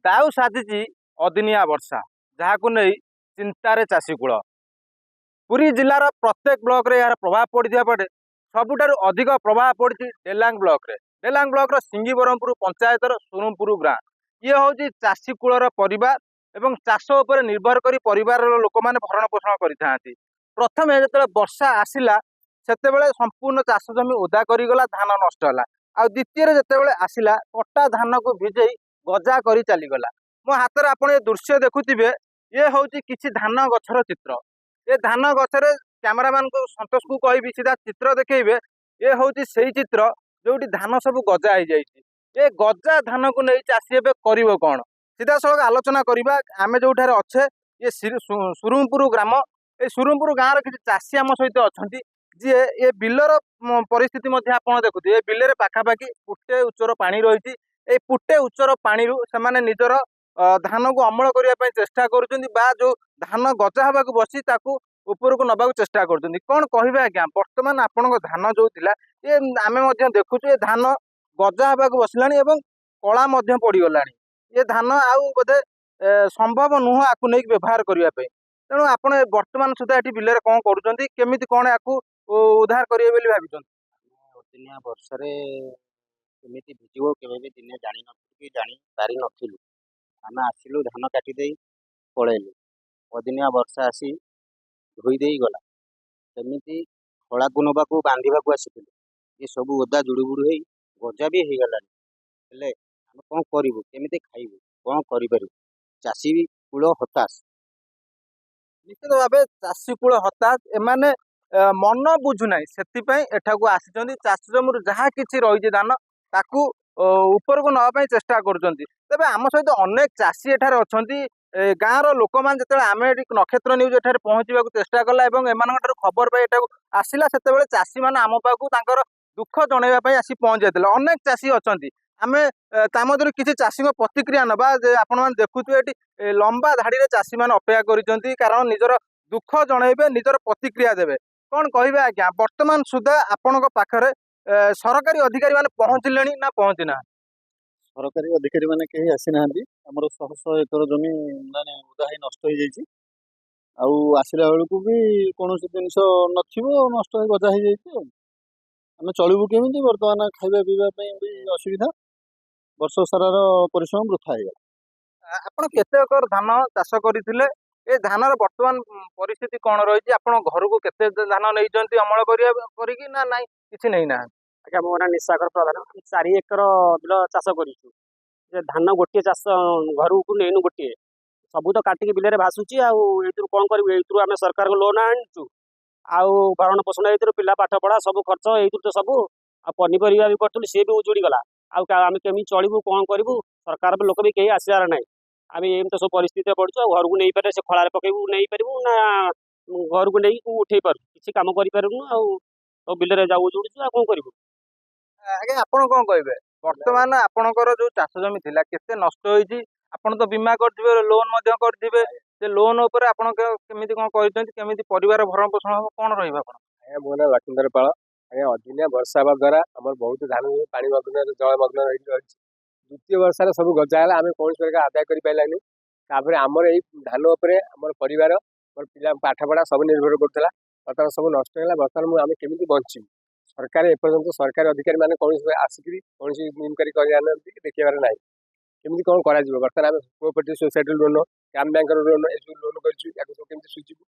दाऊ साजिची अदिनिया वर्षा जहां नहीं चिंतार चाषी कूल पुरी जिलार प्रत्येक ब्लॉक रे यार प्रभाव पड़ता पटे सबुठार अधिक प्रभाव पड़ी डेलांग ब्लॉक रे डेलांग ब्लॉक सिंगी ब्रह्मपुर पंचायतर सुरुमपुर गाँ ये हूँ चाषी कूलर परिवार एवं चाष उपर निर्भर कर परिवार लोक मैंने भरण पोषण कर प्रथम जो वर्षा आसला से संपूर्ण चाष जमी ओदा करगला धान नष्ट है आ द्वितीय जिते आसला कटा धान को भिजई गजा कर चलीगला मो हाथ में आप दृश्य देखुवे ये हूँ किसी धान गछर चित्र ये धान गछरे कैमरामैन को संतोष को कहि सीधा चित्र देखेबे ये हूँ से चित्र जो धान सब गजा हो जाए गजा धान को नहीं चाषी एवं कौन सीधा सड़क आलोचना करवा आम जो अच्छे ये सुरुमपुर ग्राम ये सुरुमपुर गाँव किसी चाषी आम सहित अच्छा जी ये बिलर परिस्थिति आप देखुए ये बिल पाखापाखि फुटे उच्चर पानी रही फुटे उच्चर पानी से निजर धान को अमल करने चेष्टा कर जो धान गजा हवा बसी ऊपर को नबाक चेष्टा कर कौन कहे आज्ञा बर्तमान आपण धान जो थिला ये आम देखु ये धान गजा हवा बसला कला पड़गला ये धान आउ बोधे संभव नुह आपको नहीं व्यवहार करने तेणु आप बर्तमान सुधा ये बिल कौन करमी कौन या उद्धार करेंगे बोली भाई अदिनिया वर्षा केमी भिजो केवे भी दिने जानी कि जानी पारि नथिलु आम आसिलु धान काटिदे पलैलु अदिनिया वर्षा आसी धोईदे गला केमी खड़ा को नवा बांधा आसी ये सब ओदा जुड़ुबुड़ हो गजा भी हो गलानी हेले आम कौन करूँ केमी खाइबू कौन करूँ चाषी भी कूल हताश निश्चित भाव चाषी कूल हताश एमाने मन बुझुना से एठाकू आसी चाष जमी जहाँ किसी रही धान ताकू ऊपर को नापी चेष्टा कर आम सहित अनेक चाषी एठार अच्छा गाँव लोक मैंने जो आम नक्षत्र न्यूज एठार पहुँचा चेष्टा कला एम खबर पाई आसला से चाषी मैंने आम पाखर दुख जनवाई आसी पहुँच जाते अनेक चाषी अच्छा आम मध्य किसी चाषी प्रतिक्रिया नवा आपण मैंने देखुए ये लंबा धाड़ी में चाषी मैंने अपेक्षा कर कारण निजर दुख जनइबे निजर प्रतिक्रिया देवे कौन कहे आज्ञा वर्तमान सुधा आपण पाखरे सरकारी अधिकारी मैंने पहुँचले ना पहुँची ना सरकारी अधिकारी मैंने कहीं आसी ना आमर शह शह एकर जमी माने उदा नष्ट हो जाइए आसला बेलू भी कौन जिन नष्ट गजा हो आम चलू केमी बर्तमान खाଇବା पीवाई भी असुविधा वर्ष सारार परिश्रम वृथा होगा आपण केते एकर धान चाष करथिले ए धानर वर्तमान परिस्थिति कौन रही आप घर को केते धान नहीं अमल करी ना नाई किसी नहीं ना आज्ञा मो ना निशाकर प्रधान 4 एकर बिल चाष कर धान गोटे चाष घर को नहीं गोटे सबू तो काटिक बिल भासुची कौन कर आम सरकार को लोन आनीचु आउ भरण पोषण ये पिला पाठ पढ़ा सब खर्च ये तो सब आ पनीपरिया भी करूँ सी भी उजुड़ी गला आम केमी चलू कौन करूँ सरकार लोक भी कहीं आसार ना आम एम तो सब परिस्थिति पड़ू घर को नहीं पारे से खलार पकेबू नहीं पारू ना घर को नहीं उठे पारू किसी कम करूँ आ बिल जाऊ उजुड़ू आ कौन करूँ आगे आप कौन कहे बर्तमान आपणकर जो चाष जमी थिला केते नष्ट होईची आपण तो बीमा करथिबे लोन करथिबे से लोन उपर आपण केमिति कौन कहते परिवार भरण पोषण हम कौन रहा आज्ञा मो ना लक्ष्मण पाल आज्ञा अदिनिया वर्षा हवा द्वारा आम बहुत धान पानी मग्न जलमग्न रही द्वितीय वर्षा सब गजा है आम कौन प्रकार आदाय कर पारानी तापर आमर यही धान उपर आम परिवार मोर पिला पाठपढ़ा सब निर्भर करूला बर्तमान सब नष्ट है बर्तमान आम केमी बचू सरकार एपर्यंत सरकारी अधिकारी मैंने कौन आसिक कौन इनक्वारी कर देखार ना केमी कौन कर बर्तमान आम कोऑपरेटिव सोसाइटी लोन ग्राम बैंक लोन ये लोन कर सुझीबू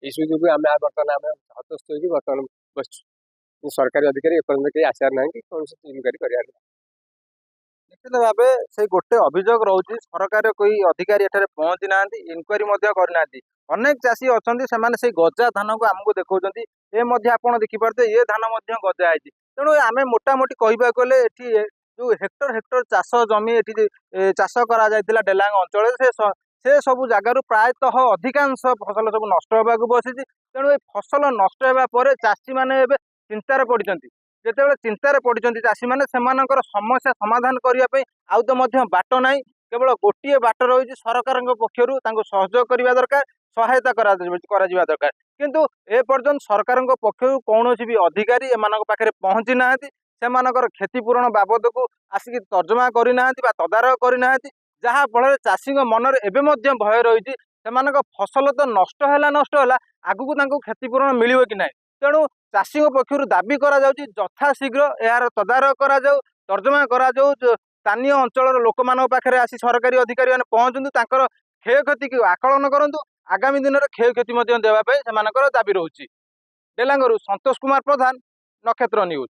यू आम बर्तमान आम हतस्थ हो बर्तमान बसु सरकारी अधिकारी एपर्यंत कहीं आसार ना कि कौन इनक्वारी कर निश्चित भाव से गोटे अभियोग रोचे सरकार कोई अधिकारी एठारे पहुँची ना इनक्वारी करना अनेक चाषी अच्छा से गजा धान को आमको देखा आप देखिपे ये धान गजा है तेणु आम मोटामोटी कहवा गले जो हेक्टर हेक्टर चाष जमी ये चाष करा डेलांग अंचल से सब जगार प्रायतः अधिकांश फसल सब नष्ट होगा बसी तेणु ये फसल नष्ट होगा चाषी मैंने चिंतार पड़ते जिते चिंतार पड़ते चाषी मैंने समस्या समाधान करने आउ तो बाट ना केवल गोटे बाट रही सरकार पक्षर सहयोग करने दरकार सहायता करा दरकार किंतु ए पर्यंत सरकार पक्षर कौन भी अधिकारी एम पाखे पहुँची ना से क्षतिपूरण बाबद को आसिक तर्जमा करना तदारख करना ଯାହା ଫଳରେ ଚାଷୀଙ୍କ ମନରେ ଏବେ ମଧ୍ୟ ଭୟ ରହିଛି ସେମାନଙ୍କ ଫସଲ ତ ନଷ୍ଟ ହେଲା ଆଗକୁ ତାଙ୍କୁ କ୍ଷତିପୂରଣ ମିଳିବ କି ନାହିଁ। ତେଣୁ ଚାଷୀଙ୍କ ପକ୍ଷରୁ ଦାବି କରାଯାଉଛି ଯଥାଶୀଘ୍ର ଏହାର ତଦାରଖ କରାଯାଉ, ତର୍ଜମା କରାଯାଉ, ସ୍ଥାନୀୟ ଅଞ୍ଚଳର ଲୋକମାନଙ୍କ ପାଖରେ ଆସି ସରକାରୀ ଅଧିକାରୀମାନେ ପହଞ୍ଚନ୍ତୁ, ତାଙ୍କର କ୍ଷୟକ୍ଷତିକୁ ଆକଳନ କରନ୍ତୁ, ଆଗାମୀ ଦିନରେ କ୍ଷୟକ୍ଷତି ମଧ୍ୟ ଦେବା ପାଇଁ ସେମାନଙ୍କର ଦାବି ରହୁଛି। ଡେଲାଙ୍ଗରୁ ସନ୍ତୋଷ କୁମାର ପ୍ରଧାନ, ନକ୍ଷତ୍ର ନ୍ୟୁଜ୍।